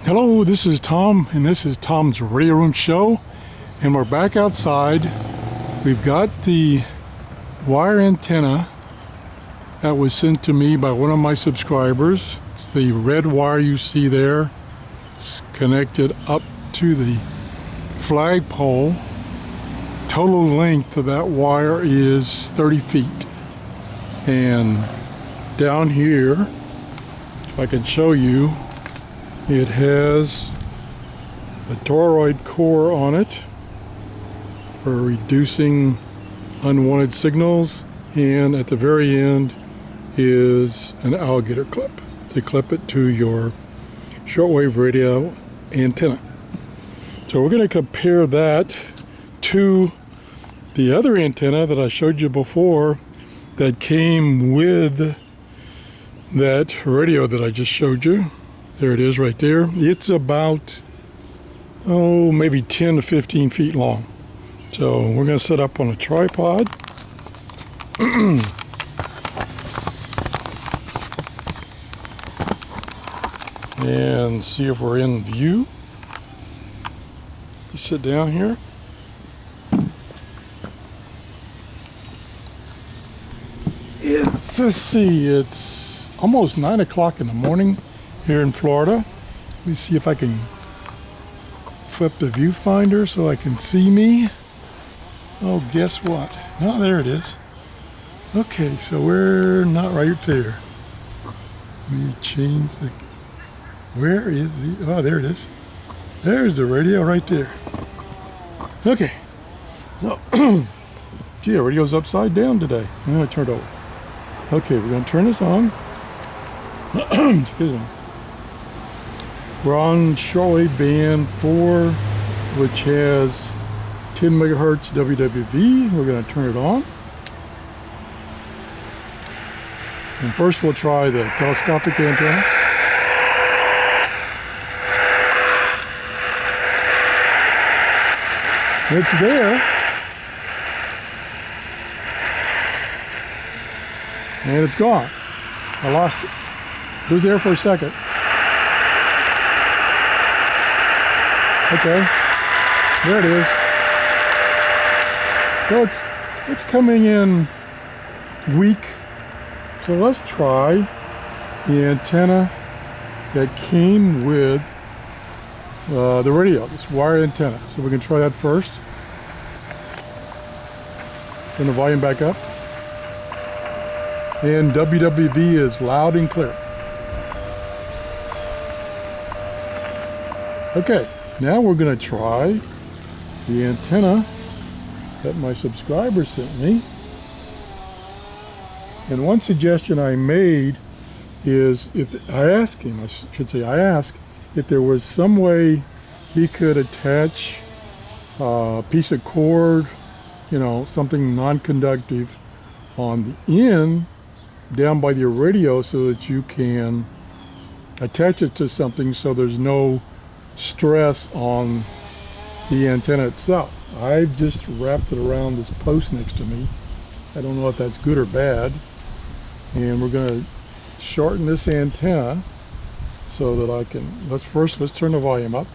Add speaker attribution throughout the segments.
Speaker 1: Hello, this is Tom, and this is Tom's Radio Room Show, and we're back outside. We've got the wire antenna that was sent to me by one of my subscribers. It's the red wire you see there. It's connected up to the flagpole. Total length of that wire is 30 feet. And down here, if I can show you, it has a toroid core on it for reducing unwanted signals, and at the very end is an alligator clip to clip it to your shortwave radio antenna. So we're going to compare that to the other antenna that I showed you before that came with that radio that I just showed you. There it is right there. It's about, maybe 10 to 15 feet long. So we're going to set up on a tripod. And see if we're in view. Sit down here. Let's see, it's almost 9 o'clock in the morning here in Florida. Let me see if I can flip the viewfinder so I can see me. Oh, guess what? No, there it is. Okay, so we're not right there. Let me change the... Where is the... Oh, there it is. There's the radio right there. Okay. So, gee, the radio's upside down today. I'm going to turn it over. Okay, we're going to turn this on. Excuse me. We're on shortwave band 4, which has 10 megahertz WWV. We're going to turn it on. And first we'll try the telescopic antenna. It's there. And it's gone. I lost it. It was there for a second. Okay, there it is. So it's coming in weak. So let's try the antenna that came with the radio, this wire antenna. So we can try that first. Turn the volume back up. And WWV is loud and clear. Okay, now we're going to try the antenna that my subscriber sent me. And one suggestion I made is I asked if there was some way he could attach a piece of cord, something non-conductive on the end down by your radio so that you can attach it to something so there's no stress on the antenna itself. I've just wrapped it around this post next to me. I don't know if that's good or bad. And we're going to shorten this antenna so that I can, let's turn the volume up.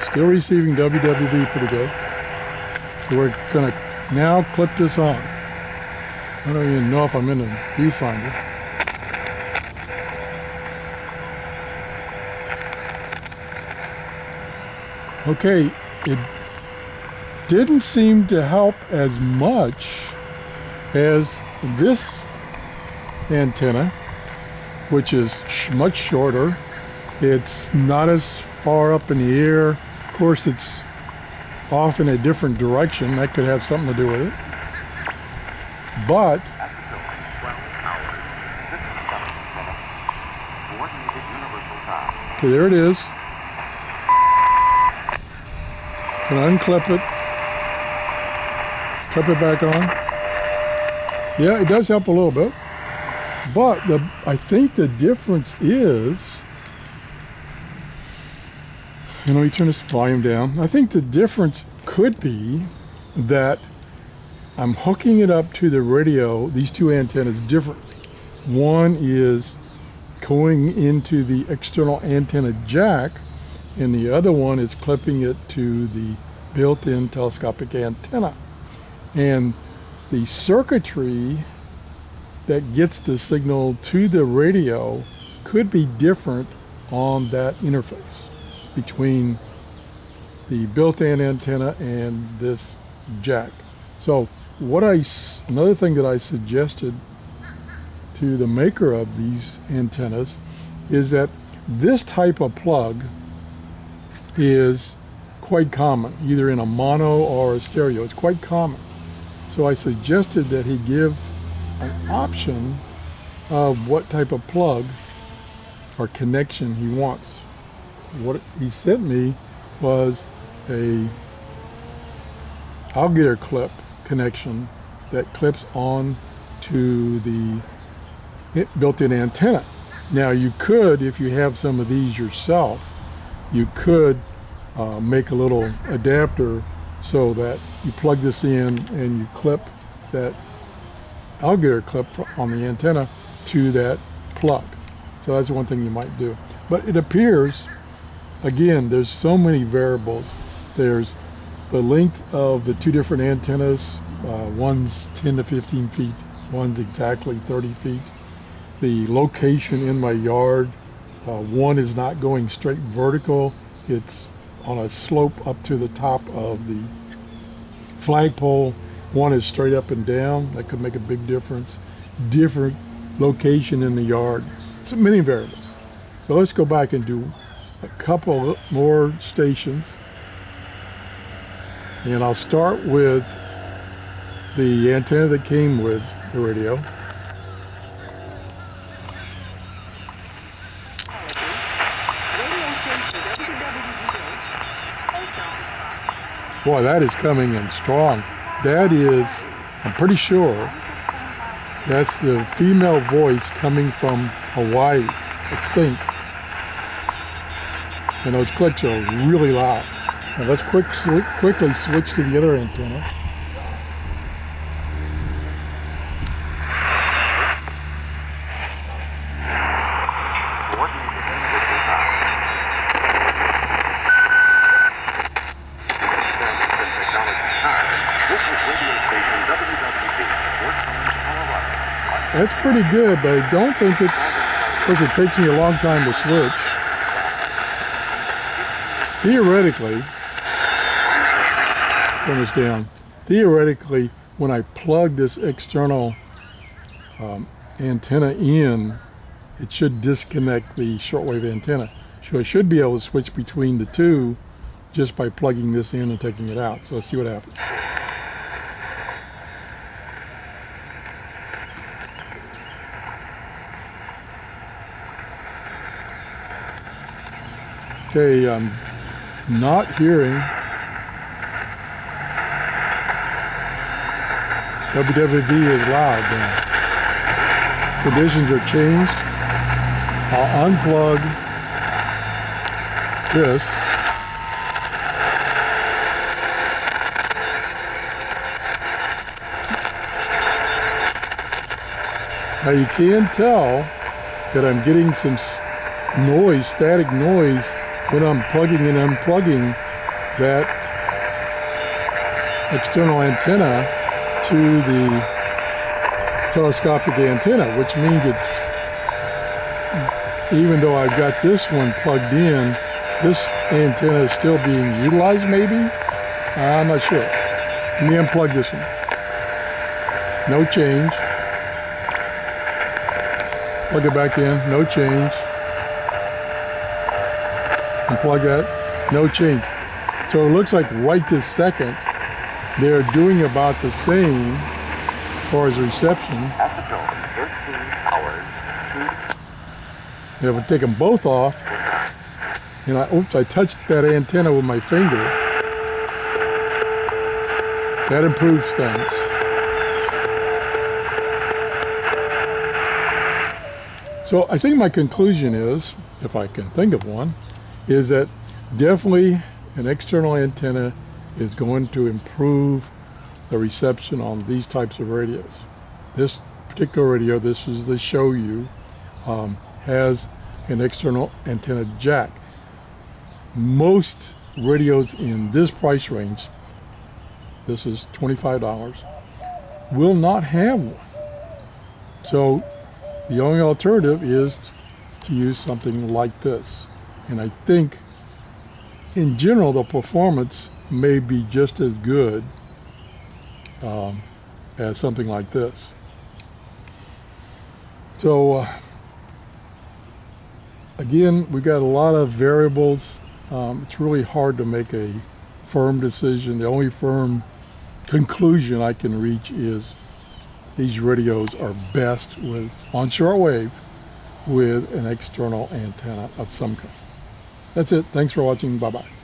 Speaker 1: Still receiving WWV pretty good. So we're going to now clip this on. I don't even know if I'm in the viewfinder. Okay, it didn't seem to help as much as this antenna, which is much shorter. It's not as far up in the air. Of course, it's off in a different direction. That could have something to do with it. But okay, there it is. Gonna unclip it, clip it back on. Yeah, it does help a little bit, but I think the difference is, and let me turn this volume down. I think the difference could be that I'm hooking it up to the radio, these two antennas differently. One is going into the external antenna jack, and the other one is clipping it to the built-in telescopic antenna. And the circuitry that gets the signal to the radio could be different on that interface between the built-in antenna and this jack. So another thing that I suggested to the maker of these antennas is that this type of plug is quite common, either in a mono or a stereo. It's quite common. So I suggested that he give an option of what type of plug or connection he wants. What he sent me was a alligator clip connection that clips on to the built-in antenna. Now you could, if you have some of these yourself, you could make a little adapter so that you plug this in and you clip that alligator clip on the antenna to that plug. So that's one thing you might do. But it appears, again, there's so many variables. There's the length of the two different antennas. One's 10 to 15 feet, one's exactly 30 feet. The location in my yard, one is not going straight vertical. It's on a slope up to the top of the flagpole. One is straight up and down. That could make a big difference. Different location in the yard. So many variables. So let's go back and do a couple more stations. And I'll start with the antenna that came with the radio. Boy, that is coming in strong. That is, I'm pretty sure, that's the female voice coming from Hawaii, I think. And those clicks are really loud. Now let's quickly switch to the other antenna. That's pretty good, but I don't think it's, of course it takes me a long time to switch. Theoretically, turn this down. Theoretically, when I plug this external antenna in, it should disconnect the shortwave antenna. So I should be able to switch between the two just by plugging this in and taking it out. So let's see what happens. Okay, I'm not hearing WWV is loud now. Conditions are changed. I'll unplug this. Now you can tell that I'm getting some noise, static noise, when I'm plugging and unplugging that external antenna to the telescopic antenna, which means it's, even though I've got this one plugged in, this antenna is still being utilized maybe? I'm not sure. Let me unplug this one. No change. Plug it back in, no change. Unplug that, no change. So it looks like right this second, they're doing about the same as far as reception. If I take them both off, and I touched that antenna with my finger, that improves things. So I think my conclusion is, if I can think of one, is that definitely an external antenna is going to improve the reception on these types of radios. This particular radio, this is the Show You, has an external antenna jack. Most radios in this price range, this is $25, will not have one. So the only alternative is to use something like this. And I think in general the performance may be just as good as something like this. So again, we got a lot of variables. It's really hard to make a firm decision. The only firm conclusion I can reach is these radios are best on shortwave with an external antenna of some kind. That's it. Thanks for watching. Bye-bye.